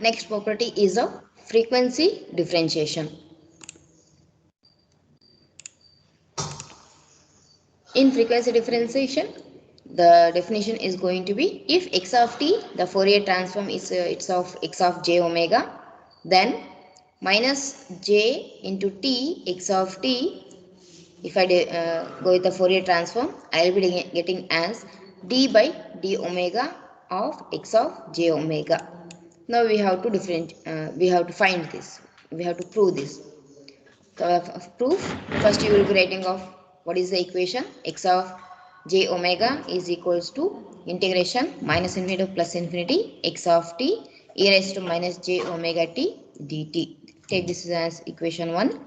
Next property is of frequency differentiation. In frequency differentiation, the definition is going to be if x of t, the Fourier transform is it's of x of j omega, then minus j into t x of t. If I go with the Fourier transform, I will be getting as d by d omega of x of j omega. Now we have to we have to find this. We have to prove this. Proof, first you will be writing of what is the equation. X of j omega is equals to integration minus infinity to plus infinity x of t e raised to minus j omega t dt. Take this as equation 1.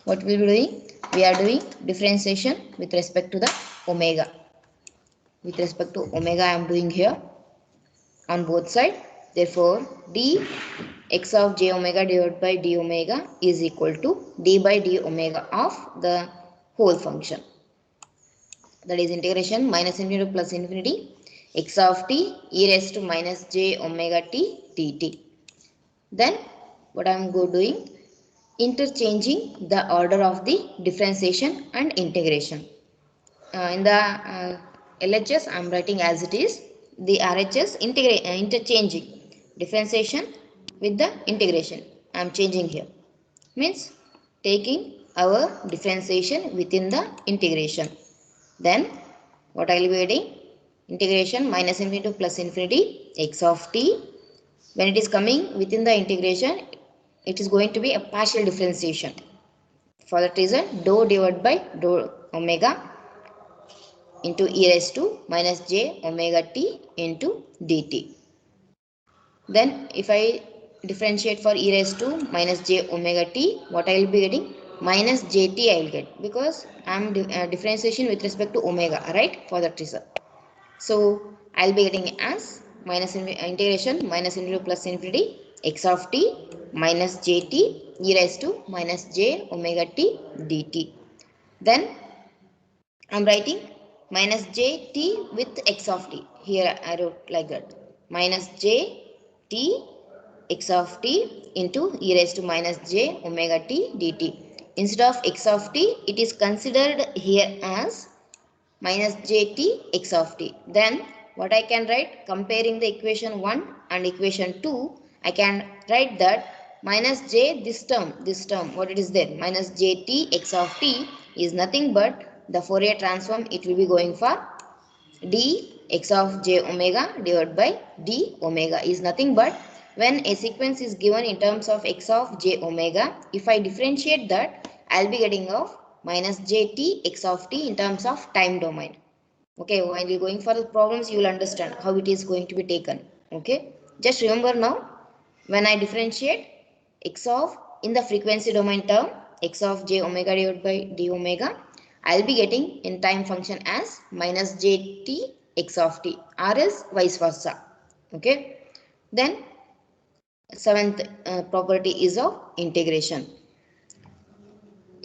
What we will be doing? We are doing differentiation with respect to the omega. With respect to omega I am doing here on both sides. Therefore d x of j omega divided by d omega is equal to d by d omega of the whole function, that is integration minus infinity to plus infinity x of t e raised to minus j omega t dt. Then what I am doing, interchanging the order of the differentiation and integration. In the LHS I am writing as it is, the RHS interchanging differentiation with the integration I am changing here, means taking our differentiation within the integration. Then what I will be adding, integration minus infinity to plus infinity x of t. When it is coming within the integration, it is going to be a partial differentiation. For that reason, dou divided by dou omega into e raised to minus j omega t into dt. Then if I differentiate for e raised to minus j omega t, what I will be getting, minus jt I will get, because I am differentiation with respect to omega, right? For that reason, so I will be getting as minus integration minus into plus infinity x of t minus jt e raised to minus j omega t dt. Then I am writing minus jt with x of t. Here I wrote like that, minus jt x of t into e raised to minus j omega t dt. Instead of x of t, it is considered here as minus jt x of t. Then what I can write, comparing the equation 1 and equation 2, I can write that minus j, this term what it is there, minus jt x of t is nothing but the Fourier transform. It will be going for d x of j omega divided by d omega is nothing but, when a sequence is given in terms of x of j omega, if I differentiate that, I'll be getting of minus jt x of t in terms of time domain. Okay, while you're going for the problems, you will understand how it is going to be taken. Okay, just remember now, when I differentiate x of in the frequency domain term, x of j omega divided by d omega, I'll be getting in time function as minus jt x of t, or else vice versa. Okay, then seventh property is of integration.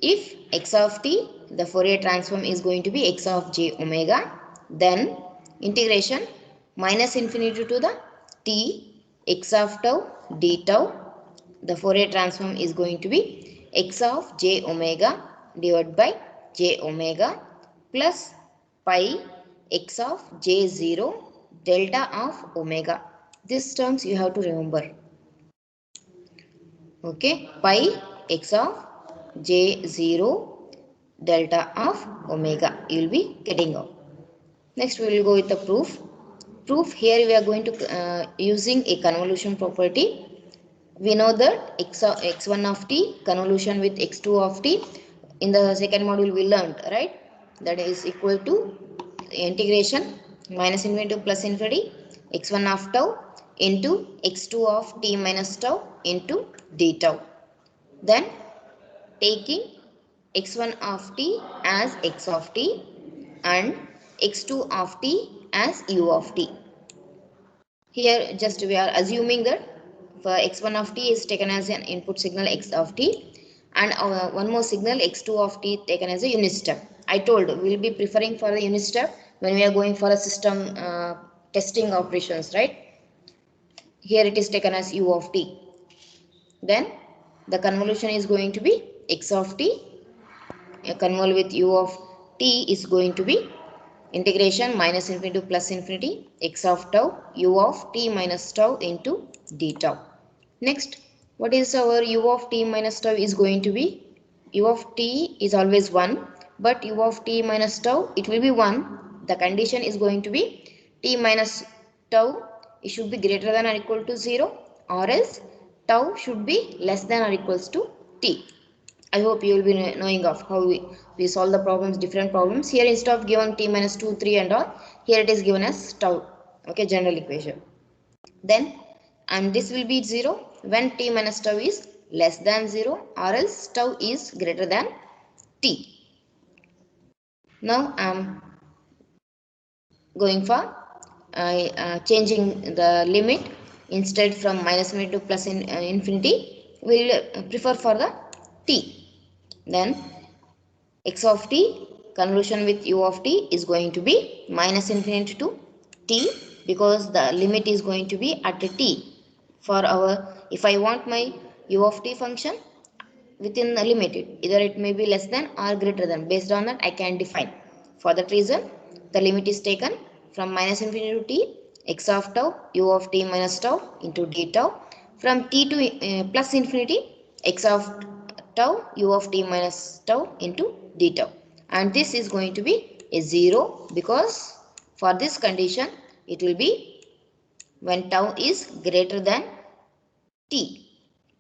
If x of t, the Fourier transform is going to be x of j omega, then integration minus infinity to the t x of tau d tau, the Fourier transform is going to be x of j omega divided by j omega plus pi x of j0 delta of omega. These terms you have to remember. Okay, pi x of j0 delta of omega you will be getting out. Next we will go with the proof. Here we are going to using a convolution property. We know that x1 of t convolution with x2 of t, in the second module we learned, right? That is equal to integration minus infinity to plus infinity x1 of tau into x2 of t minus tau into d tau. Then taking x1 of t as x of t and x2 of t as u of t. Here just we are assuming that for x1 of t is taken as an input signal x of t, and one more signal x2 of t taken as a unit step. I told we will be preferring for the unit step when we are going for a system testing operations, right? Here it is taken as u of t. Then the convolution is going to be x of t. A convol with u of t is going to be integration minus infinity to plus infinity x of tau u of t minus tau into d tau. Next, what is our u of t minus tau is going to be? U of t is always 1, but u of t minus tau, it will be 1. The condition is going to be t minus tau, it should be greater than or equal to 0, or else tau should be less than or equals to t. I hope you will be knowing of how we solve the problems, different problems. Here instead of given t minus 2, 3 and all, here it is given as tau. Okay, general equation. Then, and this will be 0 when t minus tau is less than 0 or else tau is greater than t. Now I am going for changing the limit. Instead from minus infinity to plus infinity, we will prefer for the t. Then x of t convolution with u of t is going to be minus infinity to t, because the limit is going to be at t. For our, if I want my u of t function within the limited, either it may be less than or greater than, based on that I can define. For that reason the limit is taken from minus infinity to t, x of tau u of t minus tau into d tau, from t to plus infinity, x of tau u of t minus tau into d tau, and this is going to be a 0, because for this condition it will be when tau is greater than t.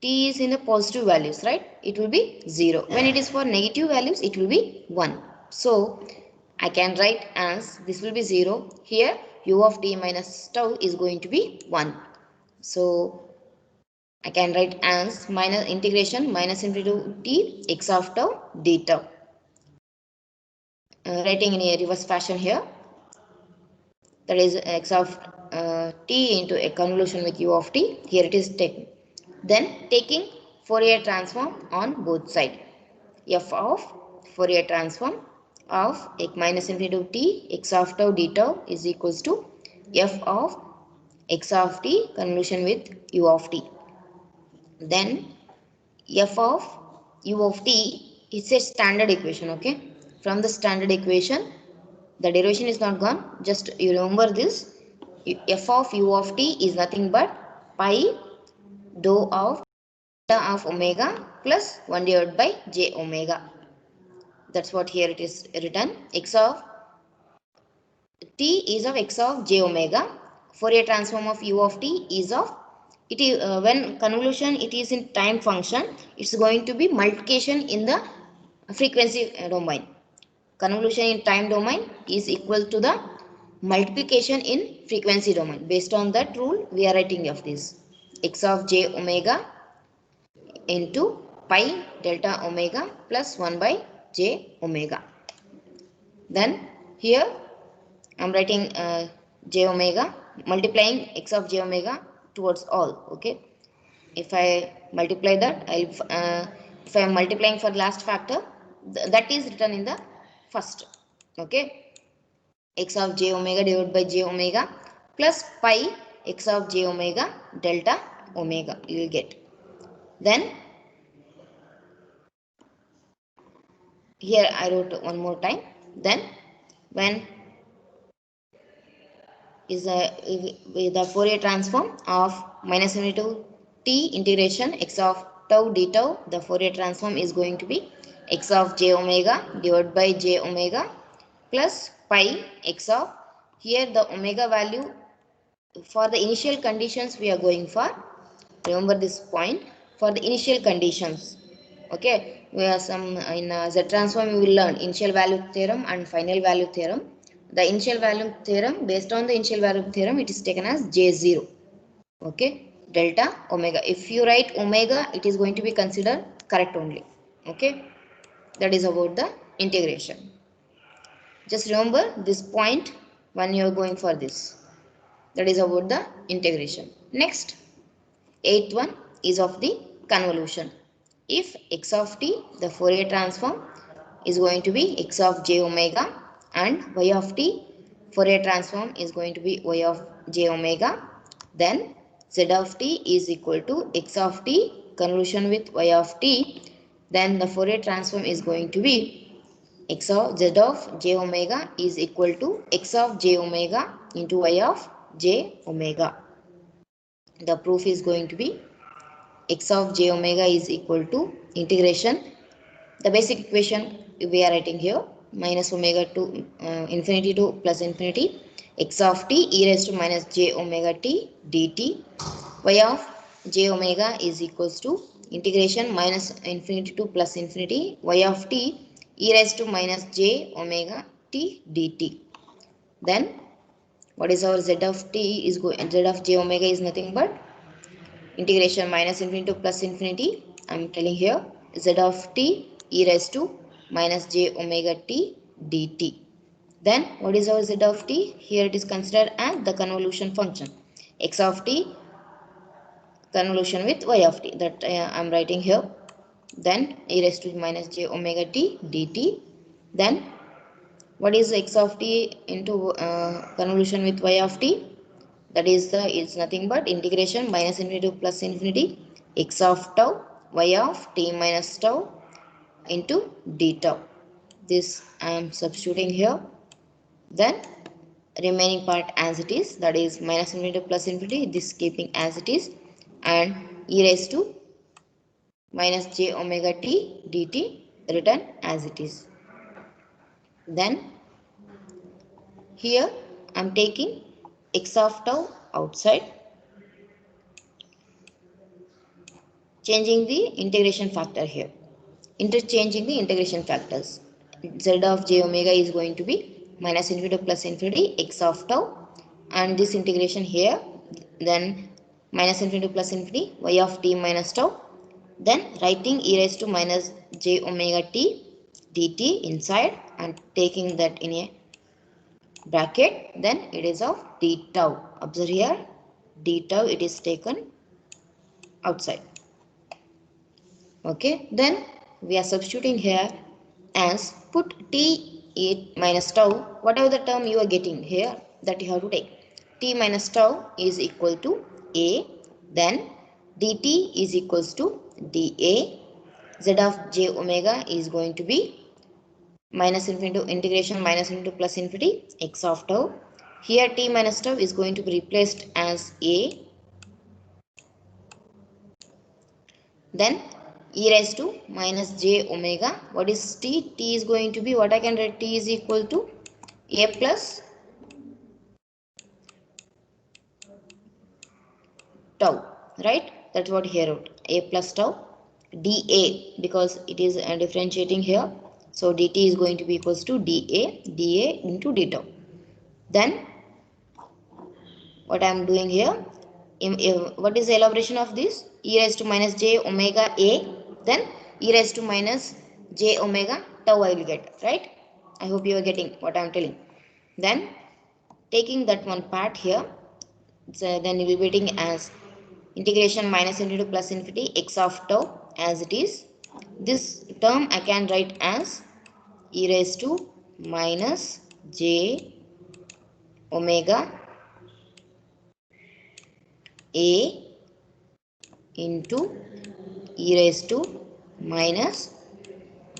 T is in the positive values, right? It will be 0. When it is for negative values, it will be 1. So I can write as this will be 0. Here u of t minus tau is going to be 1. So I can write as minus integration minus infinity to t x of tau d tau. Writing in a reverse fashion here, that is x of t into a convolution with u of t. Here it is taken. Then taking Fourier transform on both sides. F of Fourier transform of minus infinity to t x of tau d tau is equals to f of x of t convolution with u of t. Then f of u of t is a standard equation. Okay, from the standard equation, the derivation is not gone. Just you remember this. F of u of t is nothing but pi dou of theta of omega plus 1 divided by j omega. That's what here it is written. X of t is of x of j omega. Fourier transform of u of t is of it is when convolution it is in time function, it's going to be multiplication in the frequency domain. Convolution in time domain is equal to the multiplication in frequency domain. Based on that rule, we are writing of this x of j omega into pi delta omega plus 1 by j omega. Then here I am writing j omega, multiplying x of j omega towards all. Okay, if I multiply that, if I am multiplying for last factor, that is written in the first. Okay, x of j omega divided by j omega plus pi x of j omega delta omega you will get. Then here I wrote one more time. Then when is the Fourier transform of minus infinity to t integration x of tau d tau, the Fourier transform is going to be x of j omega divided by j omega plus pi x of, here the omega value for the initial conditions we are going for. Remember this point, for the initial conditions. Okay, we have some in Z transform we will learn initial value theorem and final value theorem. The initial value theorem, based on the initial value theorem, it is taken as J0. Okay, delta omega. If you write omega, it is going to be considered correct only. Okay, that is about the integration. Just remember this point when you are going for this. That is about the integration. Next, eighth one is of the convolution. If x of t, the Fourier transform is going to be x of j omega, and y of t, Fourier transform is going to be y of j omega, then z of t is equal to x of t convolution with y of t, then the Fourier transform is going to be x of z of j omega is equal to x of j omega into y of j omega. The proof is going to be x of j omega is equal to integration. The basic equation we are writing here, minus omega to infinity to plus infinity x of t e raised to minus j omega t dt, y of j omega is equals to integration minus infinity to plus infinity y of t e raised to minus j omega t dt. Then what is our z of t is going, z of j omega is nothing but integration minus infinity to plus infinity. I am telling here z of t e raised to minus j omega t dt. Then what is our z of t? Here it is considered as the convolution function x of t convolution with y of t, that I am writing here. Then e raised to minus j omega t dt. Then what is x of t into convolution with y of t? That is the is nothing but integration minus infinity to plus infinity x of tau y of t minus tau into d tau. This I am substituting here. Then remaining part as it is, that is minus infinity to plus infinity, this keeping as it is, and e raised to minus j omega t dt written as it is. Then here I am taking x of tau outside, changing the integration factor here, interchanging the integration factors. Z of j omega is going to be minus infinity to plus infinity x of tau, and this integration here, then minus infinity to plus infinity y of t minus tau, then writing e raised to minus j omega t dt inside and taking that in a bracket, then it is of d tau. Observe here, d tau it is taken outside. Okay, then we are substituting here as put t 8 minus tau, whatever the term you are getting here, that you have to take. T minus tau is equal to a, then dt is equals to dA. Z of j omega is going to be minus infinity to integration minus infinity to plus infinity x of tau. Here t minus tau is going to be replaced as a, then e raised to minus j omega. What is t? T is going to be, what I can write, t is equal to a plus tau, right? That's what here wrote, a plus tau dA, because it is differentiating here, so dt is going to be equals to dA into d tau. Then what I am doing here, what is the elaboration of this? E raised to minus j omega a, then e raised to minus j omega tau I will get, right? I hope you are getting what I am telling. Then taking that one part here, so then you will be getting as integration minus infinity to plus infinity x of tau as it is. This term I can write as e raised to minus j omega a into e raised to minus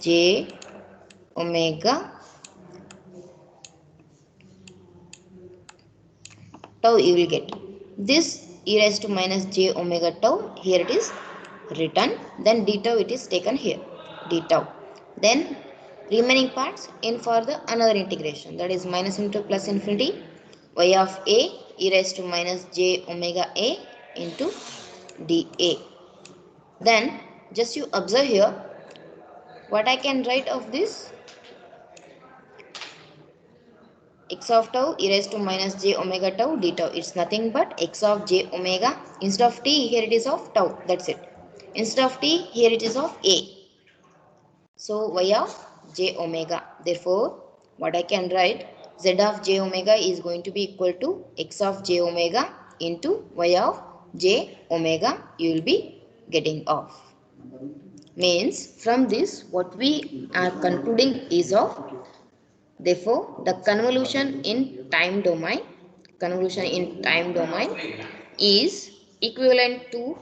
j omega tau you will get. This e raised to minus j omega tau, here it is written, then d tau it is taken here, d tau. Then remaining parts in for the another integration, that is minus into plus infinity y of a e raised to minus j omega a into dA. Then just you observe here, what I can write of this, x of tau e raised to minus j omega tau d tau, it's nothing but x of j omega, instead of t here it is of tau, that's it. Instead of t here it is of a, so y of j omega. Therefore what I can write, z of j omega is going to be equal to x of j omega into y of j omega, you will be getting off. Means from this what we are concluding is of, therefore the convolution in time domain is equivalent to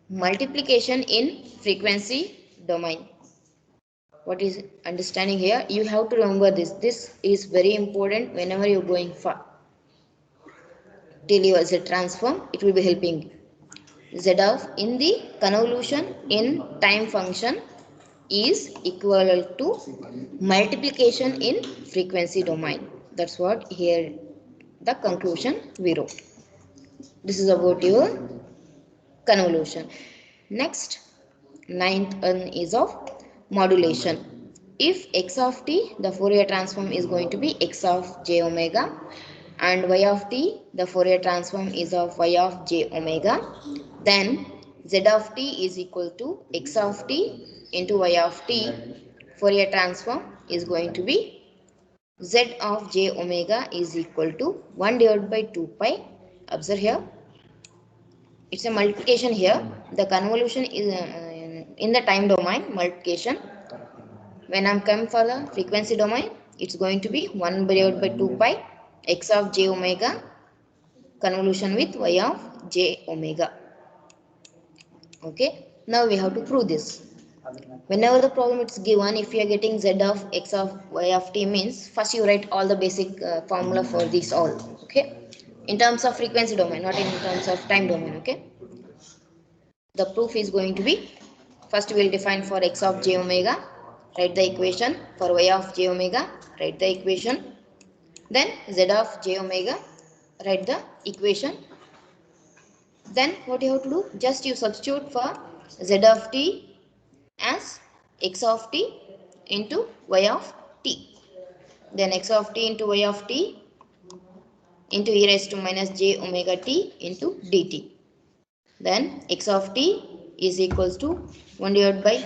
multiplication in frequency domain. What is understanding here? You have to remember this. This is very important whenever you're going for till you Z transform. It will be helping. Z of in the convolution in time function is equal to multiplication in frequency domain. That's what here the conclusion we wrote. This is about your convolution. Next, ninth one is of modulation. If x of t, the Fourier transform is going to be x of j omega, and y of t, the Fourier transform is of y of j omega, then z of t is equal to x of t into y of t. Fourier transform is going to be z of j omega is equal to 1 divided by 2 pi. Observe here, it's a multiplication here. The convolution is in the time domain multiplication. When I'm coming for the frequency domain, it's going to be 1 divided by 2 pi x of j omega convolution with y of j omega. Okay, now we have to prove this. Whenever the problem is given, if you are getting z of x of y of t means, first you write all the basic formula for these all. Okay, in terms of frequency domain, not in terms of time domain. Okay, the proof is going to be, first we will define for x of j omega, write the equation. For y of j omega, write the equation. Then z of j omega, write the equation. Then what you have to do, just you substitute for z of t as x of t into y of t. Then x of t into y of t into e raised to minus j omega t into dt. Then x of t is equals to 1 divided by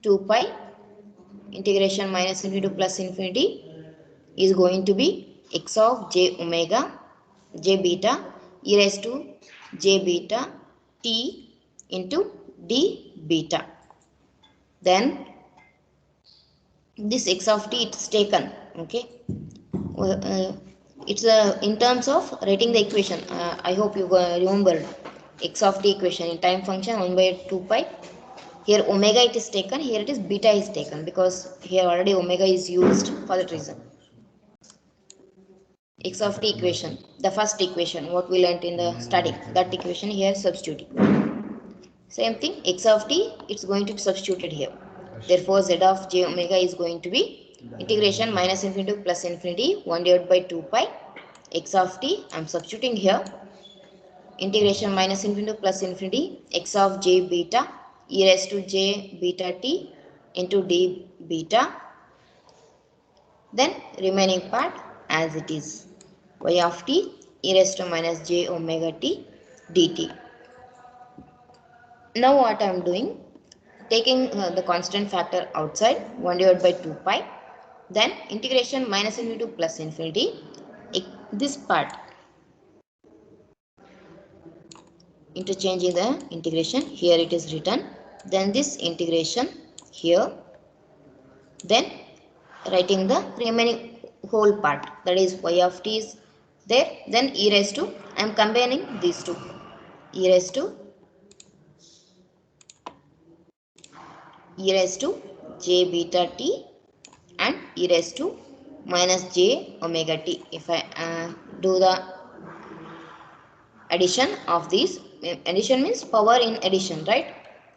2 pi integration minus infinity to plus infinity is going to be x of j omega j beta e raised to j beta t into d beta. Then this x of t it's taken. Okay, it's in terms of writing the equation. I hope you remembered x of t equation in time function 1 by 2 pi. Here omega it is taken, here it is beta is taken, because here already omega is used for that reason. X of t equation, the first equation what we learnt in the study, that equation here substituting. Same thing, x of t it's going to be substituted here. Therefore z of j omega is going to be integration minus infinity to plus infinity 1 divided by 2 pi x of t. I'm substituting here integration minus infinity to plus infinity x of j beta e raised to j beta t into d beta. Then remaining part as it is, y of t e raised to minus j omega t dt. Now what I am doing, taking the constant factor outside 1 divided by 2 pi, then integration minus infinity to plus infinity, this part interchanging the integration, here it is written, then this integration here, then writing the remaining whole part, that is y of t is there, then e raised to, I am combining these two, e raised to j beta t and e raised to minus j omega t. If I do the addition of these, addition means power in addition, right?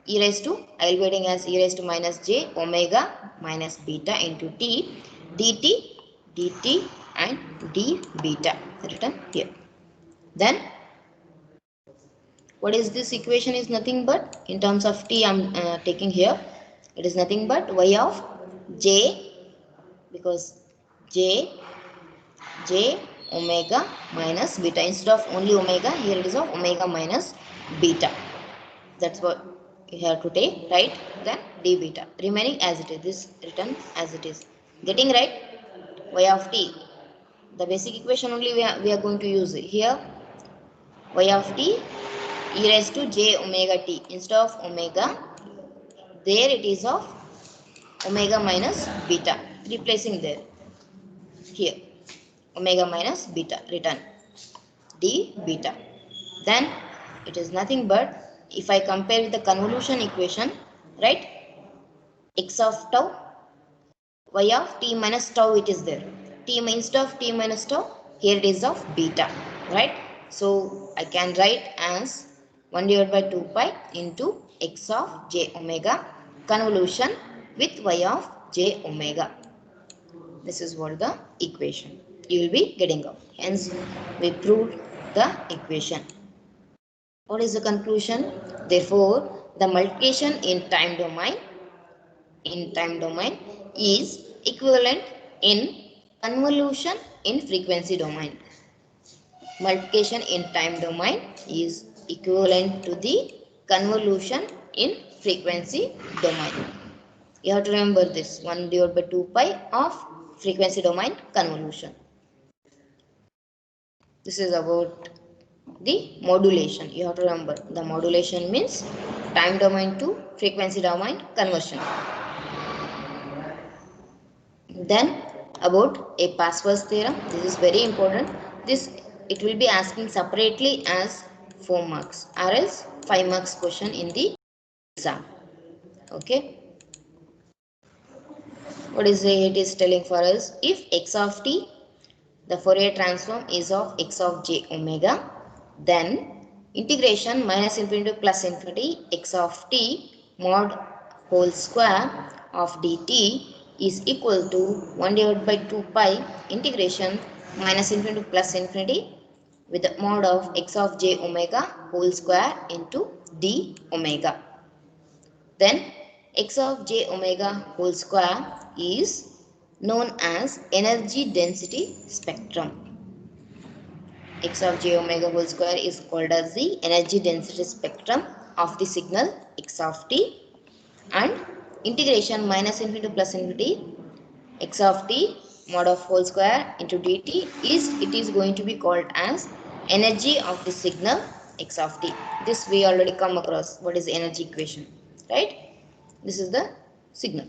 E raised to, I will be writing as e raised to minus j omega minus beta into t dt dt and d beta written here. Then what is this equation is nothing but, in terms of t I'm taking here, it is nothing but y of j, because j omega minus beta, instead of only omega here it is of omega minus beta. That's what you have to take, right? Then d beta remaining as it is, this written as it is. Getting right? Y of t, the basic equation only we are going to use here. Y of t e raised to j omega t, instead of omega there it is of omega minus beta, replacing there, here omega minus beta written d beta. then it is nothing but, if I compare with the convolution equation, right, x of tau, y of t minus tau, it is there. Instead of t minus tau, here it is of beta, right? So I can write as 1 divided by 2 pi into x of j omega convolution with y of j omega. This is what the equation you will be getting up. Hence we proved the equation. What is the conclusion? Therefore the multiplication in time domain is equivalent in convolution in frequency domain. Multiplication in time domain is equivalent to the convolution in frequency domain. You have to remember this, 1 divided by 2 pi of frequency domain convolution. This is about the modulation. You have to remember the modulation means time domain to frequency domain conversion. Then about a Pascal's theorem. This is very important. This it will be asking separately as 4 marks or else 5 marks question in the exam. Okay. What is it is telling for us? If x of t, the Fourier transform is of x of j omega, then integration minus infinity to plus infinity x of t mod whole square of dt is equal to 1 divided by 2 pi integration minus infinity to plus infinity with the mod of x of j omega whole square into d omega. Then x of j omega whole square is known as energy density spectrum. X of j omega whole square is called as the energy density spectrum of the signal x of t, and integration minus infinity to plus infinity x of t mod of whole square into dt is going to be called as energy of the signal x of t. This we already come across. What is the energy equation, right? This is the signal.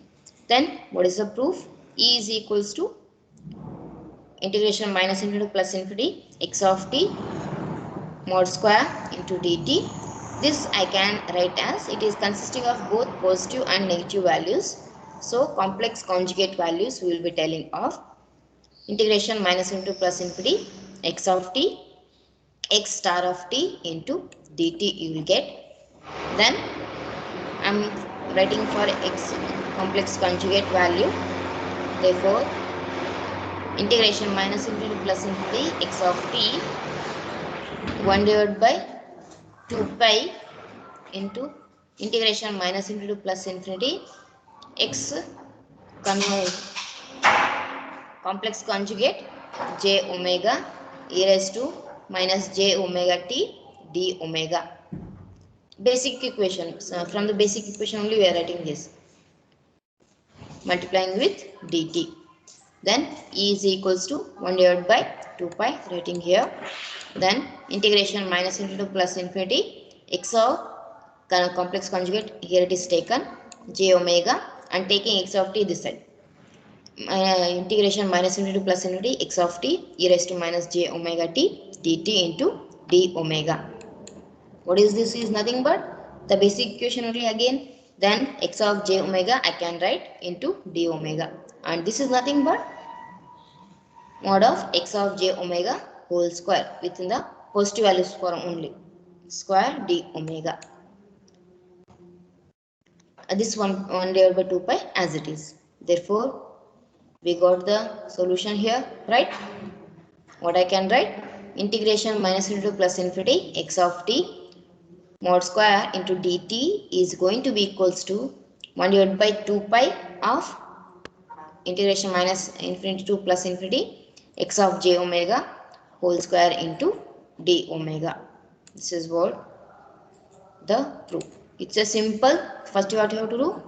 Then what is the proof? E is equals to integration minus infinity to plus infinity x of t mod square into dt. This I can write as it is consisting of both positive and negative values. So complex conjugate values we will be telling of integration minus into plus infinity x of t x star of t into dt you will get. Then I am writing for x complex conjugate value. Therefore integration minus infinity plus infinity x of t 1 divided by 2 pi into integration minus infinity plus infinity x complex conjugate j omega e raised to minus j omega t d omega. Basic equation. So from the basic equation only we are writing this, multiplying with dt. Then e is equals to 1 divided by 2 pi, writing here. Then integration minus infinity to plus infinity x of complex conjugate, here it is taken j omega, and taking x of t this side. Integration minus infinity to plus infinity x of t e raised to minus j omega t dt into d omega. What is this? Is nothing but the basic equation only again. Then x of j omega I can write into d omega, and this is nothing but mod of x of j omega whole square within the positive values form only, square d omega. This one divided by 2 pi as it is. Therefore we got the solution here, right? What I can write? Integration minus infinity to plus infinity x of t mod square into dt is going to be equals to 1 divided by 2 pi of integration minus infinity to plus infinity x of j omega whole square into d omega. This is what the proof. It's a simple. First what you have to do,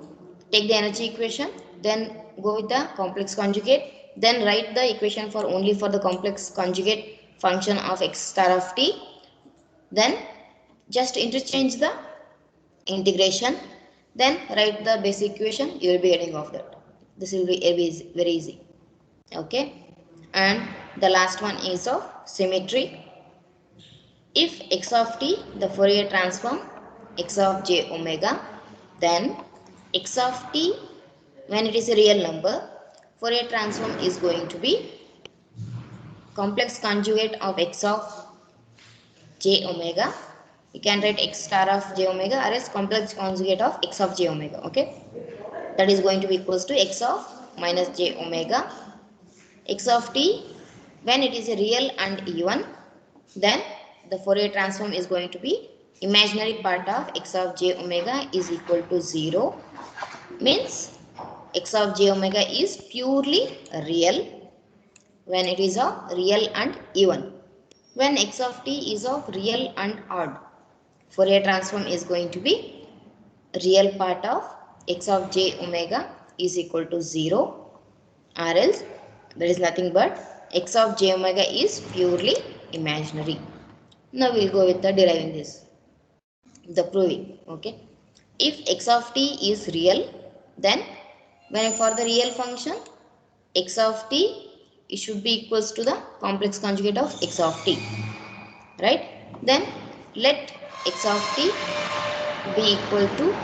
take the energy equation, then go with the complex conjugate, then write the equation for only for the complex conjugate function of x star of t, then just interchange the integration, then write the basic equation, you will be getting of that. This will be very easy. Okay. And the last one is of symmetry. if x of t, the Fourier transform x of j omega, then x of t, when it is a real number, Fourier transform is going to be complex conjugate of x of j omega. You can write x star of j omega or else complex conjugate of x of j omega. Okay, that is going to be equals to x of minus j omega. X of t, when it is a real and even, then the Fourier transform is going to be imaginary part of x of j omega is equal to 0. Means x of j omega is purely real when it is of real and even. When x of t is of real and odd, Fourier transform is going to be real part of x of j omega is equal to 0, or else there is nothing but x of j omega is purely imaginary. Now we'll go with the deriving this, the proving. Okay, if x of t is real, then when for the real function x of t, it should be equals to the complex conjugate of x of t, right? Then let x of t be equal to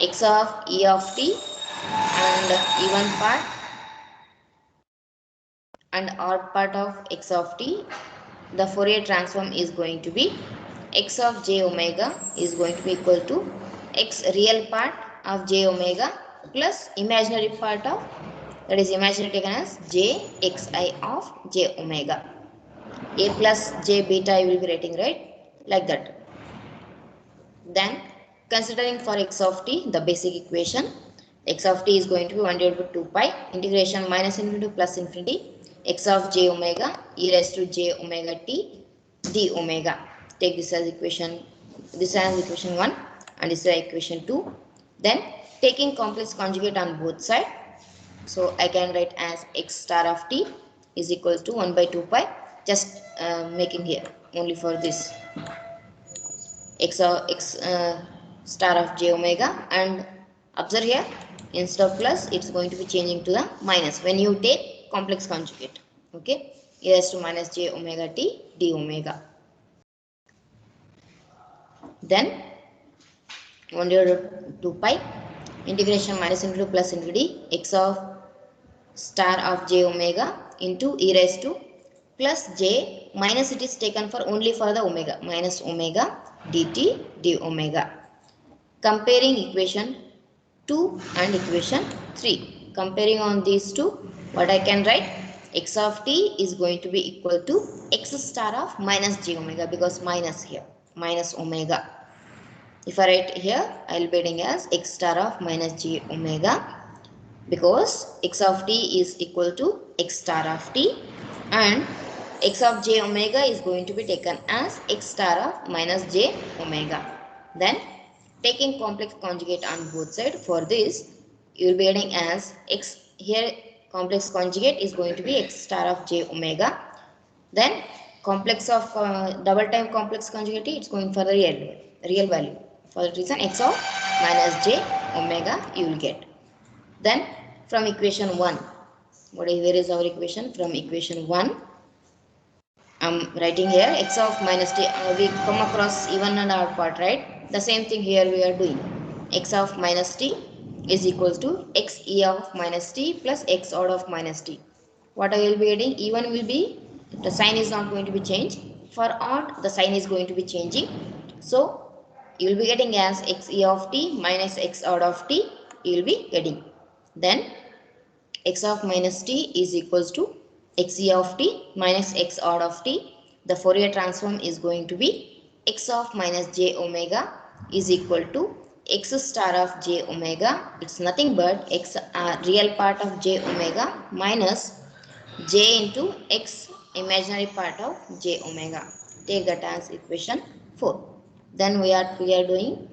x of e of t and even part and odd part of x of t. The Fourier transform is going to be x of j omega is going to be equal to x real part of j omega plus imaginary part of, that is imaginary taken as j xi of j omega. A plus j beta I will be writing, right, like that. Then considering for x of t, the basic equation, x of t is going to be 1 divided by 2 pi integration minus infinity to plus infinity x of j omega e raised to j omega t d omega. Take this as equation, this as equation 1 and this is equation 2. Then taking complex conjugate on both sides, so I can write as x star of t is equals to 1 by 2 pi, just making here only for this x of x star of j omega, and observe here instead of plus it's going to be changing to the minus when you take complex conjugate. Okay, e raised to minus j omega t d omega. Then 1 divided by 2 pi integration minus into plus infinity x of star of j omega into e raised to plus j minus it is taken for only for the omega minus omega dt d omega. Comparing equation 2 and equation 3, comparing on these two, what I can write, x of t is going to be equal to x star of minus j omega, because minus here minus omega. If I write here, I will be writing as x star of minus j omega, because x of t is equal to x star of t and x of j omega is going to be taken as x star of minus j omega. Then taking complex conjugate on both sides, for this you will be getting as x, here complex conjugate is going to be x star of j omega. Then complex of double time complex conjugate, it's going for the real value. For that reason x of minus j omega you will get. Then from equation 1, where is our equation? From equation 1, I'm writing here x of minus t, we come across even and odd part, right? The same thing here we are doing. X of minus t is equals to x e of minus t plus x odd of minus t. What I will be getting, even will be, the sign is not going to be changed. For odd, the sign is going to be changing. So you will be getting as x e of t minus x odd of t you will be getting. Then x of minus t is equals to x e of t minus x odd of t. The Fourier transform is going to be x of minus j omega is equal to x star of j omega. It's nothing but x real part of j omega minus j into x imaginary part of j omega. Take that as equation 4. Then we are doing,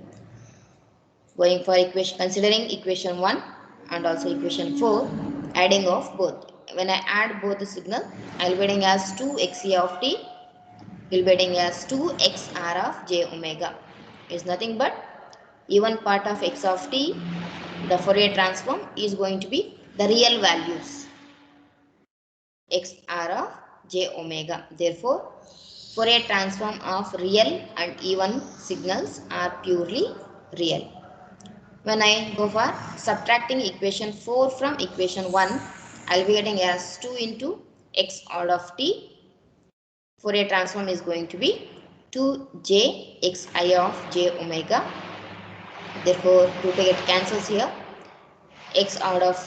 going for equation, considering equation 1 and also equation 4, adding of both. When I add both the signal, I will be getting as 2xe of t will be getting as 2xr of j omega. Is nothing but even part of x of t, the Fourier transform is going to be the real values xr of j omega. Therefore Fourier transform of real and even signals are purely real. When I go for subtracting equation 4 from equation 1, I will be getting as 2 into x odd of t. Fourier transform is going to be 2j xi of j omega. Therefore, 2 get cancels here. X odd of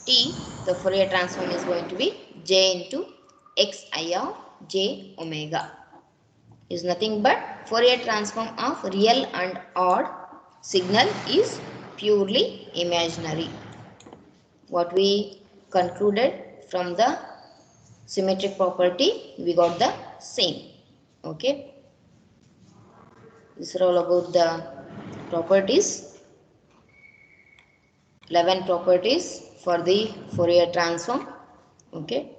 t, the Fourier transform is going to be j into xi of j omega. Is nothing but Fourier transform of real and odd signal is purely imaginary. What we concluded from the symmetric property, we got the same. Okay. This is all about the properties. 11 properties for the Fourier transform. Okay.